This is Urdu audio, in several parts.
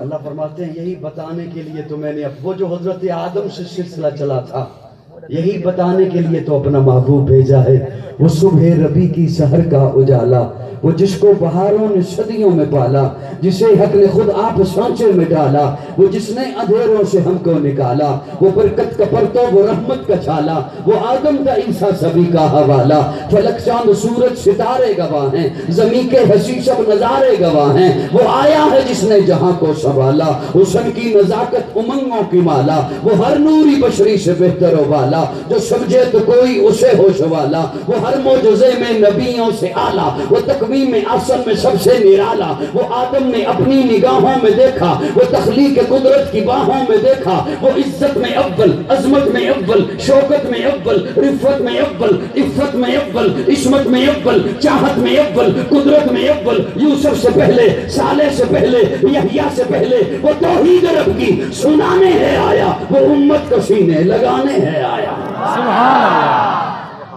اللہ فرماتے ہیں یہی بتانے کے لیے تو میں نے اب وہ جو حضرت آدم سے سلسلہ چلا تھا یہی بتانے کے لیے تو اپنا محبوب بھیجا ہے۔ وہ صبح ربی کی سحر کا اجالا، وہ جس کو بہاروں نے صدیوں میں پالا، جسے حق نے خود آپ سانچے میں ڈالا، وہ جس نے اندھیروں سے ہم کو نکالا، وہ برکت کا پرتو وہ رحمت کا چھالا، وہ آدم کا عیسیٰ سبھی کا حوالہ۔ فلک چاند سورج ستارے گواہ ہیں، زمین کے حسی سب نظارے گواہ ہیں، وہ آیا ہے جس نے جہاں کو سنبھالا، حسن کی نزاکت امنگوں کی مالا، وہ ہر نوری بشری سے بہتر و بالا، جو سمجھے تو کوئی اسے ہوش والا، وہ ہر معجزے میں نبیوں سے اعلیٰ، وہ تقویم احسن میں سب سے نرالا، وہ آدم نے اپنی نگاہوں میں دیکھا، وہ تخلیق قدرت کی باہوں میں دیکھا، وہ عزت میں اول، عظمت میں اول، شوکت میں اول، رفت میں اول، عفت میں اول، عصمت میں اول، چاہت میں اول، قدرت میں اول، یوسف سے پہلے، صالح سے پہلے، یحییٰ سے پہلے، وہ توحید رب کی سنانے ہے آیا، وہ امت کو سینے لگانے ہے آیا۔ سبحان اللہ۔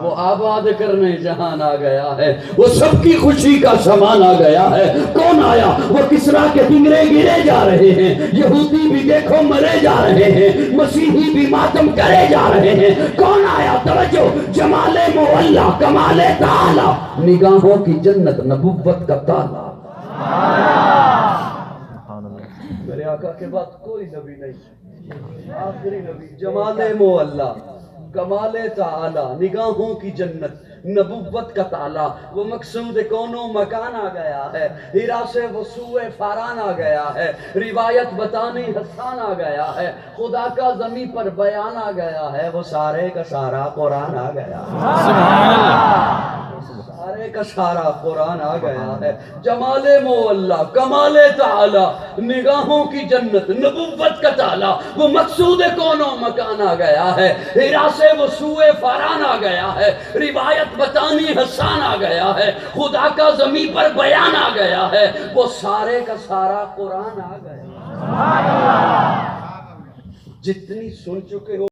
وہ آباد کرنے جہان آ گیا ہے، وہ سب کی خوشی کا سامان آ گیا ہے۔ کون آیا؟ وہ کسریٰ کے پنگرے گرے جا رہے ہیں، یہودی بھی دیکھو مرے جا رہے ہیں، مسیحی بھی ماتم کرے جا رہے ہیں۔ کون آیا؟ توجہ، جمال مولا، کمال تعالی، نگاہوں کی جنت، نبوت کا تالا۔ میرے آقا کے بعد کوئی نبی نہیں، آخری نبی، جمال مولا، کمال تعالی، نگاہوں کی جنت، نبوت کا تالا۔ وہ مقصود کون و مکان آ گیا ہے، ہیرا سے وسوع فاران آ گیا ہے، روایت بتانی حسان آ گیا ہے، خدا کا زمین پر بیان آ گیا ہے، وہ سارے کا سارا قرآن آ گیا ہے۔ سبحان اللہ۔ سارے کا سارا قرآن آ گیا ہے۔ جمال مولا، کمال تعالی، نگاہوں کی جنت، نبوت کا تالا، وہ مقصود کون و مکان آ گیا ہے، ہیرا سے وسوع فاران آ گیا ہے، روایت بتانی حسان آ گیا ہے، خدا کا زمین پر بیان آ گیا ہے، وہ سارے کا سارا قرآن آ گیا ہے۔ جتنی سن چکے ہو